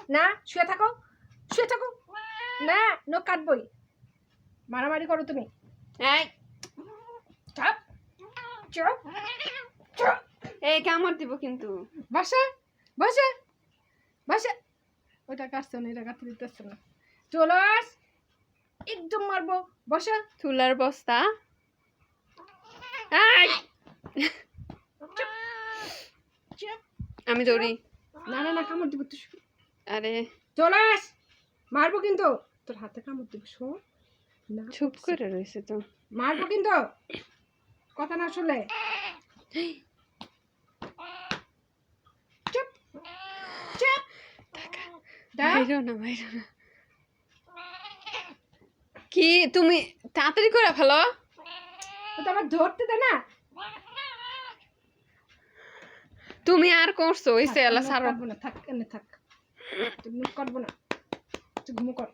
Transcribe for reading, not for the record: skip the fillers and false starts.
না শুয়ে থাকো না নখ কাটবই মারামারি করো তুমি এই চাপ চাপ চাপ এই কামড় দিব কিন্তু বসে বসে বসে ওটা কাটছে না এটা কাটতে দিতেছে না চলো একদম মারবো বসে তুলার বস্তা এই চাপ আমি দৌড়ি না না না কামড় দিব তুই আরে চলে আস মারবো কিন্তু তোর হাতে কামড় দিব শোন না চুপ করে রয়েছে তো মারবো কিন্তু কথা না শুনলে চুপ চুপ বাইরো না কি তুমি তাড়াতাড়ি করে ফেলো তো আমার ধরতে দে না তুমি আর করছো ওই সেলা সারা কাটবো না থাক এনে থাক তুমি কাটবো না তুই ঘুমো কর